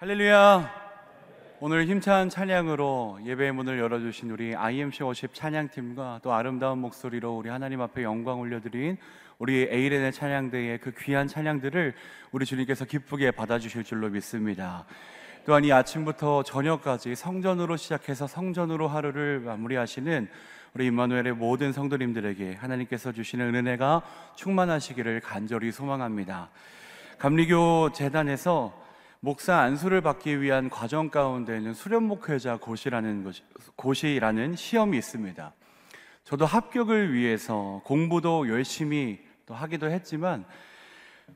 할렐루야. 오늘 힘찬 찬양으로 예배의 문을 열어주신 우리 IMC 워십 찬양팀과 또 아름다운 목소리로 우리 하나님 앞에 영광 올려드린 우리 에이렌의 찬양대의 그 귀한 찬양들을 우리 주님께서 기쁘게 받아주실 줄로 믿습니다. 또한 이 아침부터 저녁까지 성전으로 시작해서 성전으로 하루를 마무리하시는 우리 임마누엘의 모든 성도님들에게 하나님께서 주시는 은혜가 충만하시기를 간절히 소망합니다. 감리교 재단에서 목사 안수를 받기 위한 과정 가운데는 수련목회자 고시라는 시험이 있습니다. 저도 합격을 위해서 공부도 열심히 또 하기도 했지만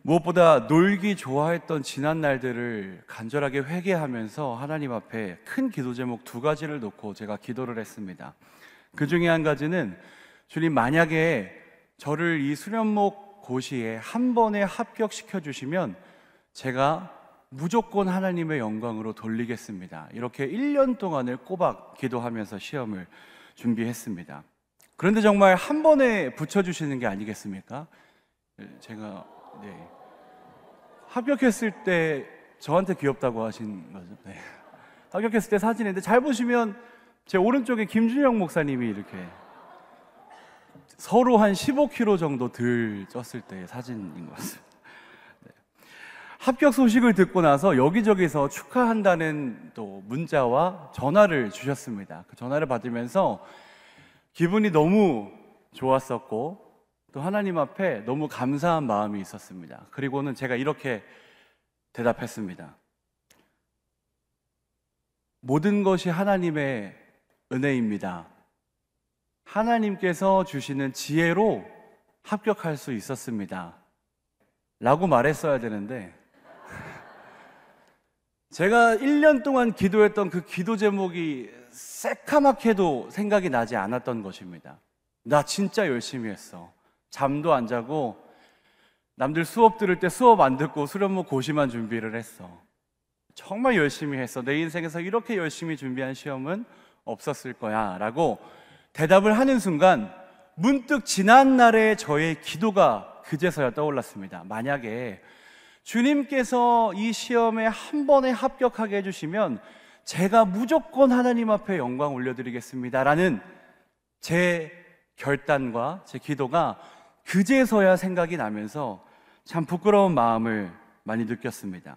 무엇보다 놀기 좋아했던 지난 날들을 간절하게 회개하면서 하나님 앞에 큰 기도 제목 2가지를 놓고 제가 기도를 했습니다. 그 중에 한 가지는 주님, 만약에 저를 이 수련목 고시에 한 번에 합격시켜 주시면 제가 무조건 하나님의 영광으로 돌리겠습니다. 이렇게 1년 동안을 꼬박 기도하면서 시험을 준비했습니다. 그런데 정말 한 번에 붙여주시는 게 아니겠습니까? 제가 합격했을 때 저한테 귀엽다고 하신 거죠. 네. 합격했을 때 사진인데 잘 보시면 제 오른쪽에 김준영 목사님이 이렇게 서로 한 15kg 정도 덜 쪘을 때의 사진인 것 같습니다. 합격 소식을 듣고 나서 여기저기서 축하한다는 또 문자와 전화를 주셨습니다. 그 전화를 받으면서 기분이 너무 좋았었고 또 하나님 앞에 너무 감사한 마음이 있었습니다. 그리고는 제가 이렇게 대답했습니다. 모든 것이 하나님의 은혜입니다. 하나님께서 주시는 지혜로 합격할 수 있었습니다. 라고 말했어야 되는데 제가 1년 동안 기도했던 그 기도 제목이 새카맣게도 생각이 나지 않았던 것입니다. 나 진짜 열심히 했어. 잠도 안 자고 남들 수업 들을 때 수업 안 듣고 수련목 고시만 준비를 했어. 정말 열심히 했어. 내 인생에서 이렇게 열심히 준비한 시험은 없었을 거야 라고 대답을 하는 순간 문득 지난날의 저의 기도가 그제서야 떠올랐습니다. 만약에 주님께서 이 시험에 한 번에 합격하게 해주시면 제가 무조건 하나님 앞에 영광 올려드리겠습니다 라는 제 결단과 제 기도가 그제서야 생각이 나면서 참 부끄러운 마음을 많이 느꼈습니다.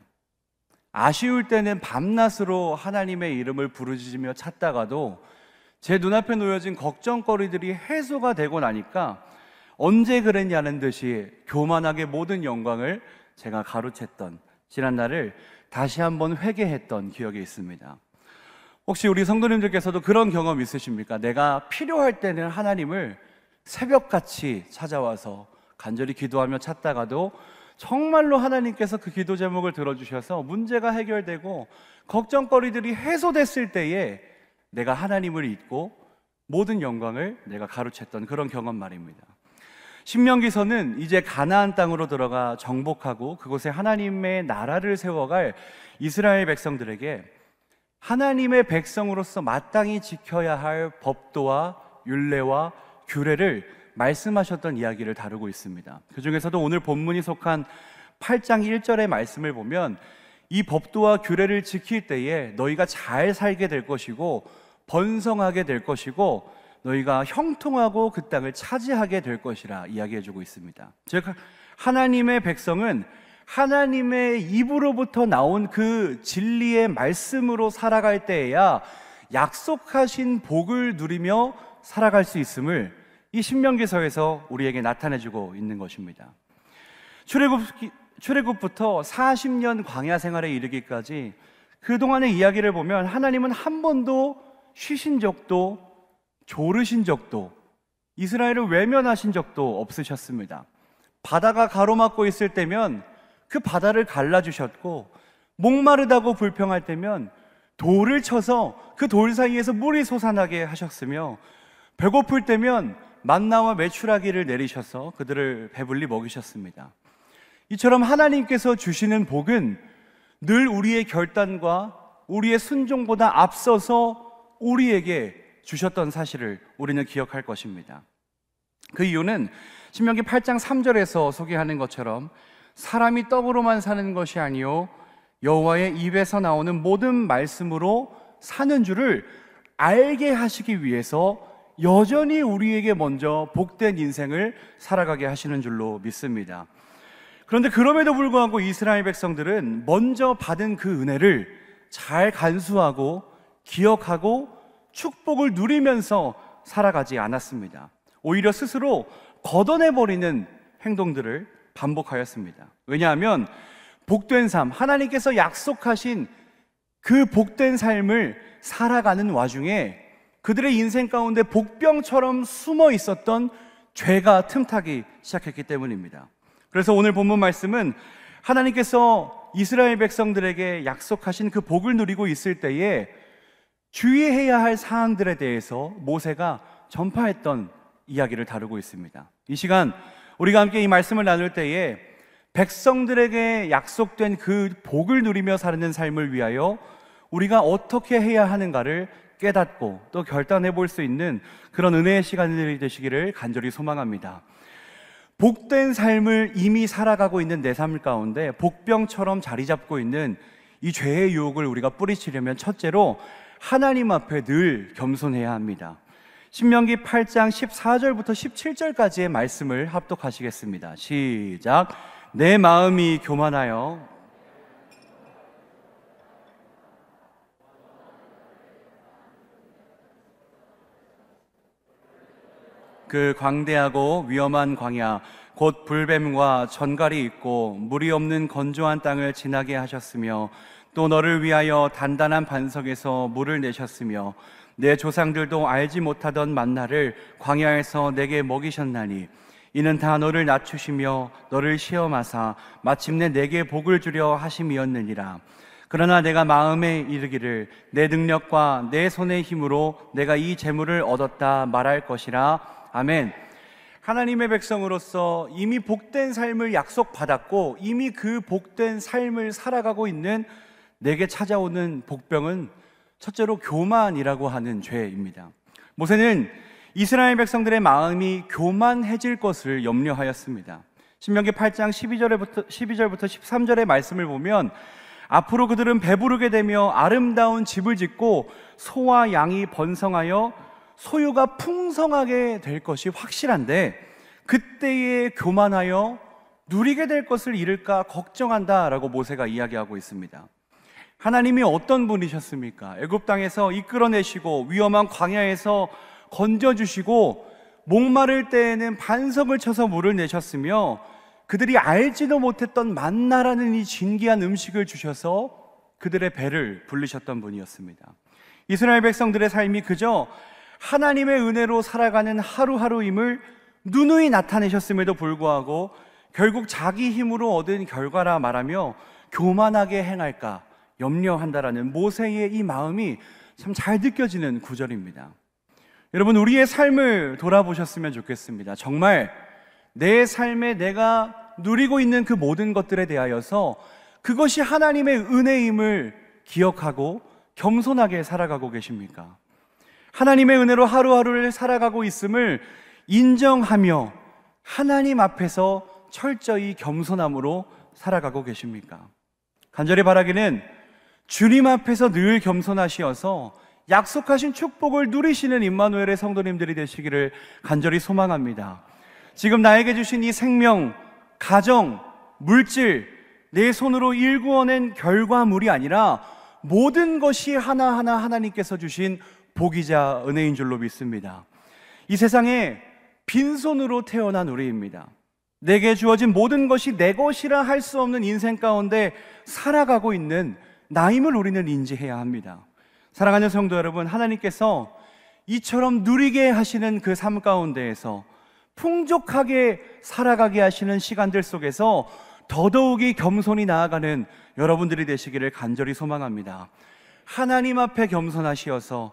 아쉬울 때는 밤낮으로 하나님의 이름을 부르짖으며 찾다가도 제 눈앞에 놓여진 걱정거리들이 해소가 되고 나니까 언제 그랬냐는 듯이 교만하게 모든 영광을 제가 가로챘던 지난날을 다시 한번 회개했던 기억이 있습니다. 혹시 우리 성도님들께서도 그런 경험 있으십니까? 내가 필요할 때는 하나님을 새벽같이 찾아와서 간절히 기도하며 찾다가도 정말로 하나님께서 그 기도 제목을 들어주셔서 문제가 해결되고 걱정거리들이 해소됐을 때에 내가 하나님을 잊고 모든 영광을 내가 가로챘던 그런 경험 말입니다. 신명기서는 이제 가나안 땅으로 들어가 정복하고 그곳에 하나님의 나라를 세워갈 이스라엘 백성들에게 하나님의 백성으로서 마땅히 지켜야 할 법도와 율례와 규례를 말씀하셨던 이야기를 다루고 있습니다. 그 중에서도 오늘 본문이 속한 8장 1절의 말씀을 보면 이 법도와 규례를 지킬 때에 너희가 잘 살게 될 것이고 번성하게 될 것이고 너희가 형통하고 그 땅을 차지하게 될 것이라 이야기해주고 있습니다. 즉 하나님의 백성은 하나님의 입으로부터 나온 그 진리의 말씀으로 살아갈 때에야 약속하신 복을 누리며 살아갈 수 있음을 이 신명기서에서 우리에게 나타내주고 있는 것입니다. 출애굽부터 40년 광야 생활에 이르기까지 그동안의 이야기를 보면 하나님은 한 번도 쉬신 적도 조르신 적도 이스라엘을 외면하신 적도 없으셨습니다. 바다가 가로막고 있을 때면 그 바다를 갈라주셨고 목마르다고 불평할 때면 돌을 쳐서 그 돌 사이에서 물이 솟아나게 하셨으며 배고플 때면 만나와 메추라기를 내리셔서 그들을 배불리 먹이셨습니다. 이처럼 하나님께서 주시는 복은 늘 우리의 결단과 우리의 순종보다 앞서서 우리에게 주셨던 사실을 우리는 기억할 것입니다. 그 이유는 신명기 8장 3절에서 소개하는 것처럼 사람이 떡으로만 사는 것이 아니요 여호와의 입에서 나오는 모든 말씀으로 사는 줄을 알게 하시기 위해서 여전히 우리에게 먼저 복된 인생을 살아가게 하시는 줄로 믿습니다. 그런데 그럼에도 불구하고 이스라엘 백성들은 먼저 받은 그 은혜를 잘 간수하고 기억하고 축복을 누리면서 살아가지 않았습니다. 오히려 스스로 걷어내버리는 행동들을 반복하였습니다. 왜냐하면 복된 삶, 하나님께서 약속하신 그 복된 삶을 살아가는 와중에 그들의 인생 가운데 복병처럼 숨어 있었던 죄가 틈타기 시작했기 때문입니다. 그래서 오늘 본문 말씀은 하나님께서 이스라엘 백성들에게 약속하신 그 복을 누리고 있을 때에 주의해야 할 사항들에 대해서 모세가 전파했던 이야기를 다루고 있습니다. 이 시간 우리가 함께 이 말씀을 나눌 때에 백성들에게 약속된 그 복을 누리며 사는 삶을 위하여 우리가 어떻게 해야 하는가를 깨닫고 또 결단해 볼 수 있는 그런 은혜의 시간이 되시기를 간절히 소망합니다. 복된 삶을 이미 살아가고 있는 내 삶 가운데 복병처럼 자리 잡고 있는 이 죄의 유혹을 우리가 뿌리치려면 첫째로 하나님 앞에 늘 겸손해야 합니다. 신명기 8장 14절부터 17절까지의 말씀을 합독하시겠습니다. 시작. 내 마음이 교만하여 그 광대하고 위험한 광야 곧 불뱀과 전갈이 있고 물이 없는 건조한 땅을 지나게 하셨으며 또 너를 위하여 단단한 반석에서 물을 내셨으며 내 조상들도 알지 못하던 만나를 광야에서 내게 먹이셨나니 이는 다 너를 낮추시며 너를 시험하사 마침내 내게 복을 주려 하심이었느니라. 그러나 내가 마음에 이르기를 내 능력과 내 손의 힘으로 내가 이 재물을 얻었다 말할 것이라. 아멘. 하나님의 백성으로서 이미 복된 삶을 약속받았고 이미 그 복된 삶을 살아가고 있는 내게 찾아오는 복병은 첫째로 교만이라고 하는 죄입니다. 모세는 이스라엘 백성들의 마음이 교만해질 것을 염려하였습니다. 신명기 8장 12절부터 13절의 말씀을 보면 앞으로 그들은 배부르게 되며 아름다운 집을 짓고 소와 양이 번성하여 소유가 풍성하게 될 것이 확실한데 그때에 교만하여 누리게 될 것을 잃을까 걱정한다라고 모세가 이야기하고 있습니다. 하나님이 어떤 분이셨습니까? 애굽 땅에서 이끌어내시고 위험한 광야에서 건져주시고 목마를 때에는 반석을 쳐서 물을 내셨으며 그들이 알지도 못했던 만나라는 이 진귀한 음식을 주셔서 그들의 배를 불리셨던 분이었습니다. 이스라엘 백성들의 삶이 그저 하나님의 은혜로 살아가는 하루하루임을 누누이 나타내셨음에도 불구하고 결국 자기 힘으로 얻은 결과라 말하며 교만하게 행할까 염려한다라는 모세의 이 마음이 참 잘 느껴지는 구절입니다. 여러분, 우리의 삶을 돌아보셨으면 좋겠습니다. 정말 내 삶에 내가 누리고 있는 그 모든 것들에 대하여서 그것이 하나님의 은혜임을 기억하고 겸손하게 살아가고 계십니까? 하나님의 은혜로 하루하루를 살아가고 있음을 인정하며 하나님 앞에서 철저히 겸손함으로 살아가고 계십니까? 간절히 바라기는 주님 앞에서 늘 겸손하시어서 약속하신 축복을 누리시는 임마누엘의 성도님들이 되시기를 간절히 소망합니다. 지금 나에게 주신 이 생명, 가정, 물질, 내 손으로 일구어낸 결과물이 아니라 모든 것이 하나하나 하나님께서 주신 복이자 은혜인 줄로 믿습니다. 이 세상에 빈손으로 태어난 우리입니다. 내게 주어진 모든 것이 내 것이라 할 수 없는 인생 가운데 살아가고 있는 나임을 우리는 인지해야 합니다. 사랑하는 성도 여러분, 하나님께서 이처럼 누리게 하시는 그 삶 가운데에서 풍족하게 살아가게 하시는 시간들 속에서 더더욱이 겸손히 나아가는 여러분들이 되시기를 간절히 소망합니다. 하나님 앞에 겸손하시어서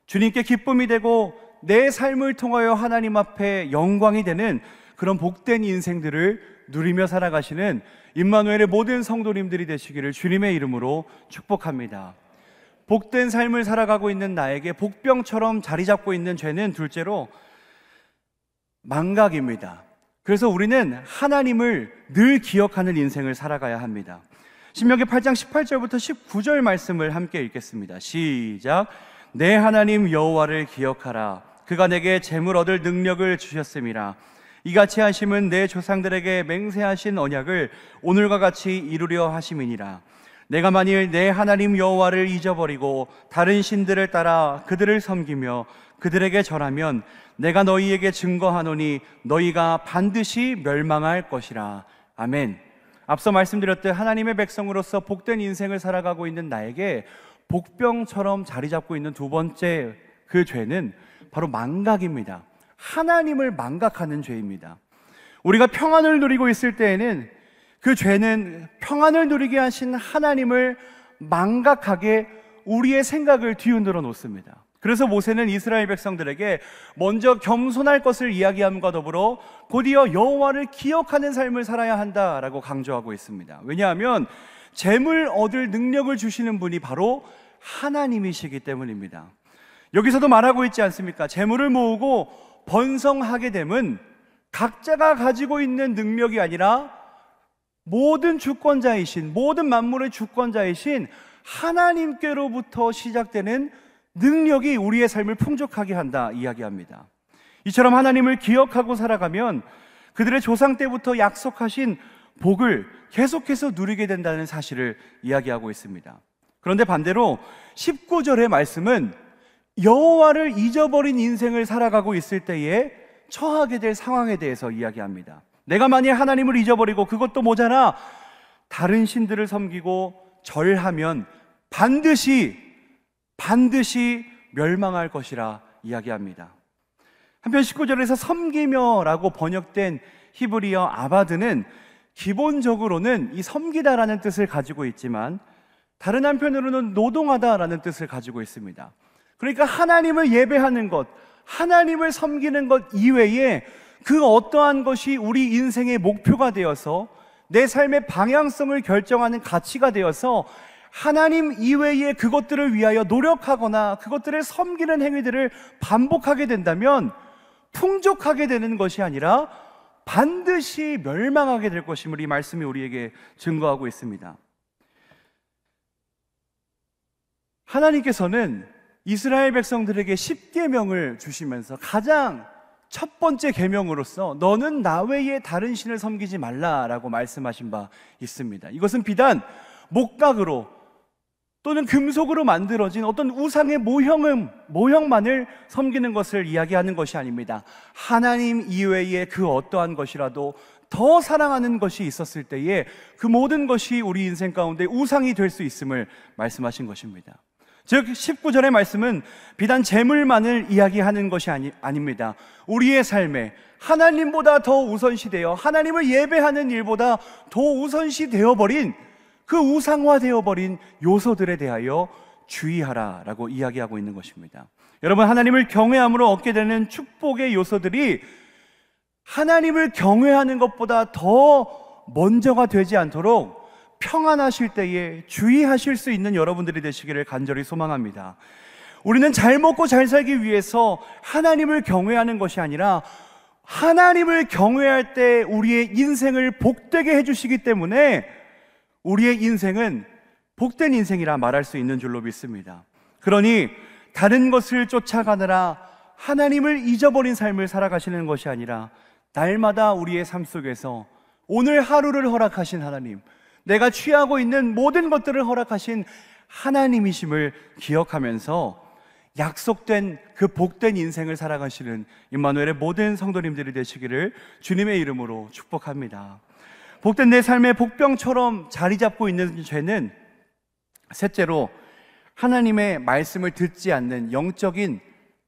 주님께 기쁨이 되고 내 삶을 통하여 하나님 앞에 영광이 되는 그런 복된 인생들을 누리며 살아가시는 임마누엘의 모든 성도님들이 되시기를 주님의 이름으로 축복합니다. 복된 삶을 살아가고 있는 나에게 복병처럼 자리 잡고 있는 죄는 둘째로 망각입니다. 그래서 우리는 하나님을 늘 기억하는 인생을 살아가야 합니다. 신명기 8장 18절부터 19절 말씀을 함께 읽겠습니다. 시작. 내 하나님 여호와를 기억하라. 그가 내게 재물 얻을 능력을 주셨음이라. 이같이 하심은 내 조상들에게 맹세하신 언약을 오늘과 같이 이루려 하심이니라. 내가 만일 내 하나님 여호와를 잊어버리고 다른 신들을 따라 그들을 섬기며 그들에게 절하면 내가 너희에게 증거하노니 너희가 반드시 멸망할 것이라. 아멘. 앞서 말씀드렸듯 하나님의 백성으로서 복된 인생을 살아가고 있는 나에게 복병처럼 자리 잡고 있는 두 번째 그 죄는 바로 망각입니다. 하나님을 망각하는 죄입니다. 우리가 평안을 누리고 있을 때에는 그 죄는 평안을 누리게 하신 하나님을 망각하게 우리의 생각을 뒤흔들어 놓습니다. 그래서 모세는 이스라엘 백성들에게 먼저 겸손할 것을 이야기함과 더불어 곧이어 여호와를 기억하는 삶을 살아야 한다라고 강조하고 있습니다. 왜냐하면 재물 얻을 능력을 주시는 분이 바로 하나님이시기 때문입니다. 여기서도 말하고 있지 않습니까? 재물을 모으고 번성하게 되면 각자가 가지고 있는 능력이 아니라 모든 주권자이신, 모든 만물의 주권자이신 하나님께로부터 시작되는 능력이 우리의 삶을 풍족하게 한다 이야기합니다. 이처럼 하나님을 기억하고 살아가면 그들의 조상 때부터 약속하신 복을 계속해서 누리게 된다는 사실을 이야기하고 있습니다. 그런데 반대로 19절의 말씀은 여호와를 잊어버린 인생을 살아가고 있을 때에 처하게 될 상황에 대해서 이야기합니다. 내가 만약 하나님을 잊어버리고 그것도 모자라 다른 신들을 섬기고 절하면 반드시 멸망할 것이라 이야기합니다. 한편 19절에서 섬기며라고 번역된 히브리어 아바드는 기본적으로는 이 섬기다라는 뜻을 가지고 있지만 다른 한편으로는 노동하다라는 뜻을 가지고 있습니다. 그러니까 하나님을 예배하는 것, 하나님을 섬기는 것 이외에 그 어떠한 것이 우리 인생의 목표가 되어서 내 삶의 방향성을 결정하는 가치가 되어서 하나님 이외의 그것들을 위하여 노력하거나 그것들을 섬기는 행위들을 반복하게 된다면 풍족하게 되는 것이 아니라 반드시 멸망하게 될 것임을 이 말씀이 우리에게 증거하고 있습니다. 하나님께서는 이스라엘 백성들에게 10계명을 주시면서 가장 첫 번째 계명으로서 너는 나 외에 다른 신을 섬기지 말라라고 말씀하신 바 있습니다. 이것은 비단 목각으로 또는 금속으로 만들어진 어떤 우상의 모형만을 섬기는 것을 이야기하는 것이 아닙니다. 하나님 이외의 그 어떠한 것이라도 더 사랑하는 것이 있었을 때에 그 모든 것이 우리 인생 가운데 우상이 될 수 있음을 말씀하신 것입니다. 즉 19절의 말씀은 비단 재물만을 이야기하는 것이 아닙니다. 우리의 삶에 하나님보다 더 우선시되어 하나님을 예배하는 일보다 더 우선시 되어버린 그 우상화되어버린 요소들에 대하여 주의하라라고 이야기하고 있는 것입니다. 여러분, 하나님을 경외함으로 얻게 되는 축복의 요소들이 하나님을 경외하는 것보다 더 먼저가 되지 않도록 평안하실 때에 주의하실 수 있는 여러분들이 되시기를 간절히 소망합니다. 우리는 잘 먹고 잘 살기 위해서 하나님을 경외하는 것이 아니라 하나님을 경외할 때 우리의 인생을 복되게 해주시기 때문에 우리의 인생은 복된 인생이라 말할 수 있는 줄로 믿습니다. 그러니 다른 것을 쫓아가느라 하나님을 잊어버린 삶을 살아가시는 것이 아니라 날마다 우리의 삶 속에서 오늘 하루를 허락하신 하나님, 내가 취하고 있는 모든 것들을 허락하신 하나님이심을 기억하면서 약속된 그 복된 인생을 살아가시는 임마누엘의 모든 성도님들이 되시기를 주님의 이름으로 축복합니다. 복된 내 삶의 복병처럼 자리 잡고 있는 죄는 셋째로 하나님의 말씀을 듣지 않는 영적인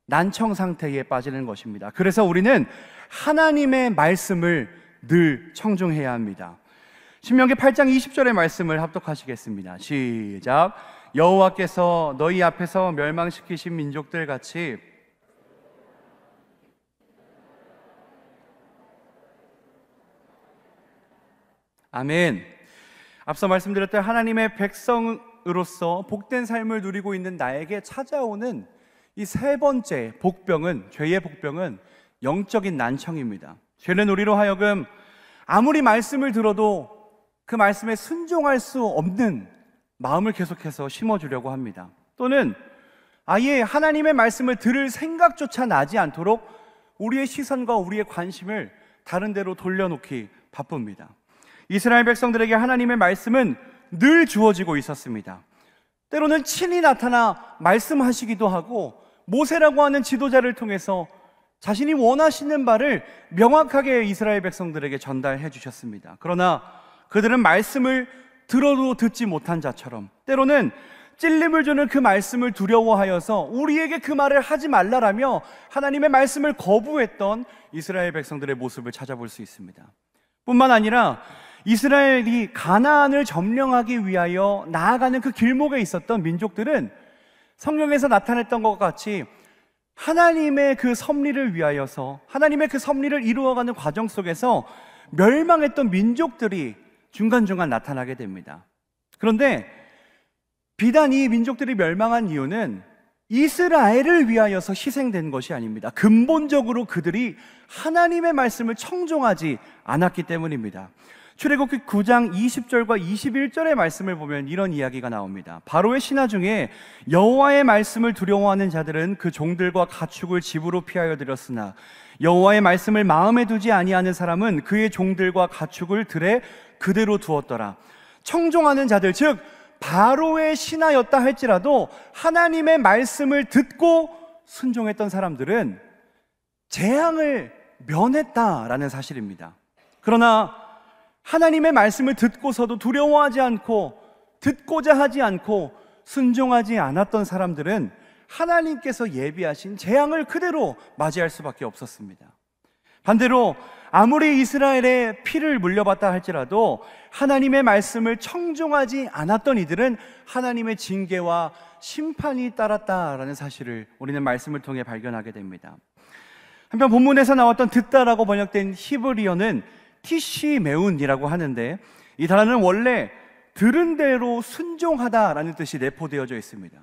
난청 상태에 빠지는 것입니다. 그래서 우리는 하나님의 말씀을 늘 청중해야 합니다. 신명기 8장 20절의 말씀을 합독하시겠습니다. 시작. 여호와께서 너희 앞에서 멸망시키신 민족들 같이 아멘. 앞서 말씀드렸던 하나님의 백성으로서 복된 삶을 누리고 있는 나에게 찾아오는 이 세 번째 복병은, 죄의 복병은 영적인 난청입니다. 죄는 우리로 하여금 아무리 말씀을 들어도 그 말씀에 순종할 수 없는 마음을 계속해서 심어주려고 합니다. 또는 아예 하나님의 말씀을 들을 생각조차 나지 않도록 우리의 시선과 우리의 관심을 다른 데로 돌려놓기 바쁩니다. 이스라엘 백성들에게 하나님의 말씀은 늘 주어지고 있었습니다. 때로는 친히 나타나 말씀하시기도 하고 모세라고 하는 지도자를 통해서 자신이 원하시는 바를 명확하게 이스라엘 백성들에게 전달해 주셨습니다. 그러나 그들은 말씀을 들어도 듣지 못한 자처럼, 때로는 찔림을 주는 그 말씀을 두려워하여서 우리에게 그 말을 하지 말라라며 하나님의 말씀을 거부했던 이스라엘 백성들의 모습을 찾아볼 수 있습니다. 뿐만 아니라 이스라엘이 가나안을 점령하기 위하여 나아가는 그 길목에 있었던 민족들은 성경에서 나타냈던 것과 같이 하나님의 그 섭리를 위하여서, 하나님의 그 섭리를 이루어가는 과정 속에서 멸망했던 민족들이 중간중간 나타나게 됩니다. 그런데 비단 이 민족들이 멸망한 이유는 이스라엘을 위하여서 희생된 것이 아닙니다. 근본적으로 그들이 하나님의 말씀을 청종하지 않았기 때문입니다. 출애굽기 9장 20절과 21절의 말씀을 보면 이런 이야기가 나옵니다. 바로의 신하 중에 여호와의 말씀을 두려워하는 자들은 그 종들과 가축을 집으로 피하여 들였으나 여호와의 말씀을 마음에 두지 아니하는 사람은 그의 종들과 가축을 들에 그대로 두었더라. 청종하는 자들, 즉 바로의 신하였다 할지라도 하나님의 말씀을 듣고 순종했던 사람들은 재앙을 면했다라는 사실입니다. 그러나 하나님의 말씀을 듣고서도 두려워하지 않고 듣고자 하지 않고 순종하지 않았던 사람들은 하나님께서 예비하신 재앙을 그대로 맞이할 수밖에 없었습니다. 반대로 아무리 이스라엘의 피를 물려받다 할지라도 하나님의 말씀을 청종하지 않았던 이들은 하나님의 징계와 심판이 따랐다라는 사실을 우리는 말씀을 통해 발견하게 됩니다. 한편 본문에서 나왔던 듣다라고 번역된 히브리어는 티시메운이라고 하는데, 이 단어는 원래 들은 대로 순종하다라는 뜻이 내포되어져 있습니다.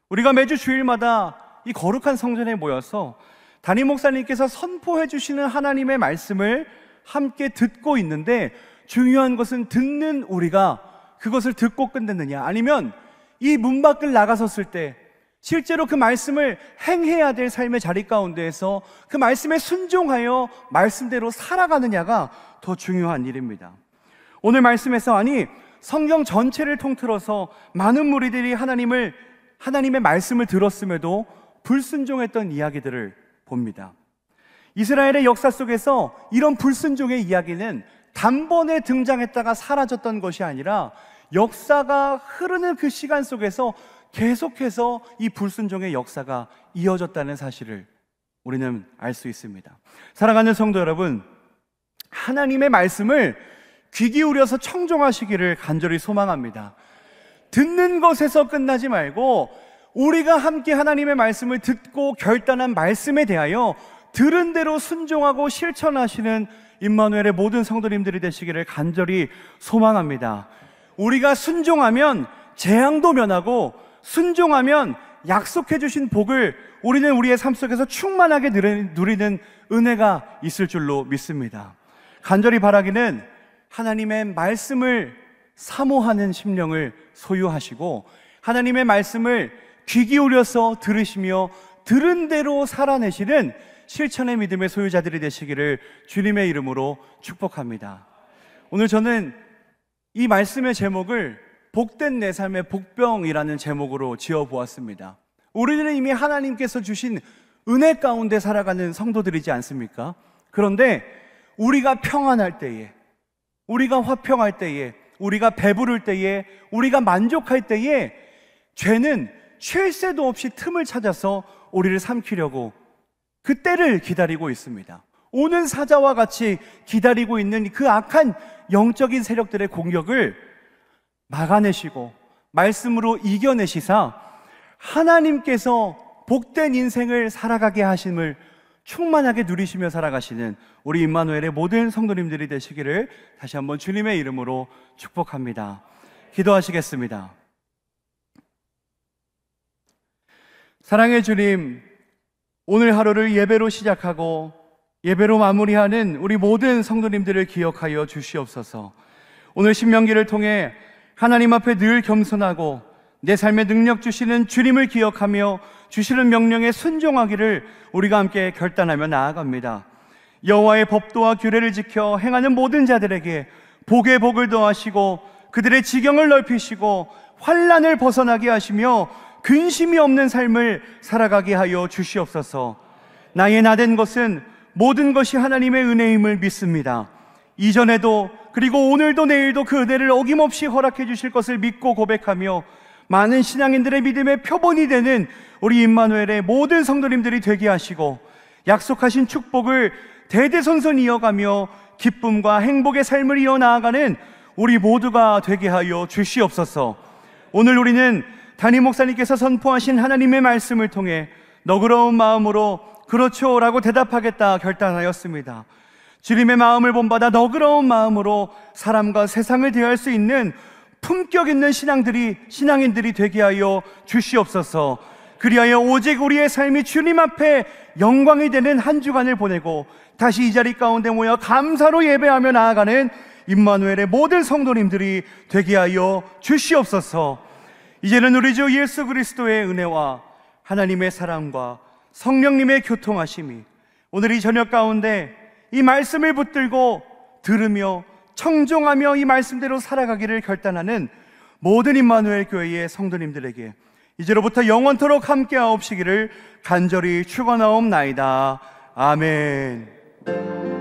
우리가 매주 주일마다 이 거룩한 성전에 모여서 담임 목사님께서 선포해 주시는 하나님의 말씀을 함께 듣고 있는데, 중요한 것은 듣는 우리가 그것을 듣고 끝냈느냐, 아니면 이 문 밖을 나가섰을 때 실제로 그 말씀을 행해야 될 삶의 자리 가운데에서 그 말씀에 순종하여 말씀대로 살아가느냐가 더 중요한 일입니다. 오늘 말씀에서, 아니 성경 전체를 통틀어서 많은 무리들이 하나님의 말씀을 들었음에도 불순종했던 이야기들을 봅니다. 이스라엘의 역사 속에서 이런 불순종의 이야기는 단번에 등장했다가 사라졌던 것이 아니라 역사가 흐르는 그 시간 속에서 계속해서 이 불순종의 역사가 이어졌다는 사실을 우리는 알 수 있습니다. 사랑하는 성도 여러분, 하나님의 말씀을 귀 기울여서 청종하시기를 간절히 소망합니다. 듣는 것에서 끝나지 말고 우리가 함께 하나님의 말씀을 듣고 결단한 말씀에 대하여 들은 대로 순종하고 실천하시는 임마누엘의 모든 성도님들이 되시기를 간절히 소망합니다. 우리가 순종하면 재앙도 면하고 순종하면 약속해 주신 복을 우리는 우리의 삶 속에서 충만하게 누리는 은혜가 있을 줄로 믿습니다. 간절히 바라기는 하나님의 말씀을 사모하는 심령을 소유하시고 하나님의 말씀을 귀 기울여서 들으시며 들은 대로 살아내시는 실천의 믿음의 소유자들이 되시기를 주님의 이름으로 축복합니다. 오늘 저는 이 말씀의 제목을 복된 내 삶의 복병이라는 제목으로 지어보았습니다. 우리는 이미 하나님께서 주신 은혜 가운데 살아가는 성도들이지 않습니까? 그런데 우리가 평안할 때에, 우리가 화평할 때에, 우리가 배부를 때에, 우리가 만족할 때에 죄는 쉴 새도 없이 틈을 찾아서 우리를 삼키려고 그 때를 기다리고 있습니다. 오는 사자와 같이 기다리고 있는 그 악한 영적인 세력들의 공격을 막아내시고 말씀으로 이겨내시사 하나님께서 복된 인생을 살아가게 하심을 충만하게 누리시며 살아가시는 우리 임마누엘의 모든 성도님들이 되시기를 다시 한번 주님의 이름으로 축복합니다. 기도하시겠습니다. 사랑의 주님, 오늘 하루를 예배로 시작하고 예배로 마무리하는 우리 모든 성도님들을 기억하여 주시옵소서. 오늘 신명기를 통해 하나님 앞에 늘 겸손하고 내 삶의 능력 주시는 주님을 기억하며 주시는 명령에 순종하기를 우리가 함께 결단하며 나아갑니다. 여호와의 법도와 규례를 지켜 행하는 모든 자들에게 복에 복을 더하시고 그들의 지경을 넓히시고 환난을 벗어나게 하시며 근심이 없는 삶을 살아가게 하여 주시옵소서. 나의 나된 것은 모든 것이 하나님의 은혜임을 믿습니다. 이전에도 그리고 오늘도 내일도 그 은혜를 어김없이 허락해 주실 것을 믿고 고백하며 많은 신앙인들의 믿음의 표본이 되는 우리 임마누엘의 모든 성도님들이 되게 하시고 약속하신 축복을 대대손손 이어가며 기쁨과 행복의 삶을 이어나가는 우리 모두가 되게 하여 주시옵소서. 오늘 우리는 담임 목사님께서 선포하신 하나님의 말씀을 통해 너그러운 마음으로 그렇죠 라고 대답하겠다 결단하였습니다. 주님의 마음을 본받아 너그러운 마음으로 사람과 세상을 대할 수 있는 품격 있는 신앙인들이 되게 하여 주시옵소서. 그리하여 오직 우리의 삶이 주님 앞에 영광이 되는 한 주간을 보내고 다시 이 자리 가운데 모여 감사로 예배하며 나아가는 임마누엘의 모든 성도님들이 되게 하여 주시옵소서. 이제는 우리 주 예수 그리스도의 은혜와 하나님의 사랑과 성령님의 교통하심이 오늘 이 저녁 가운데 이 말씀을 붙들고 들으며 청종하며 이 말씀대로 살아가기를 결단하는 모든 임마누엘 교회의 성도님들에게 이제로부터 영원토록 함께하옵시기를 간절히 축원하옵나이다. 아멘.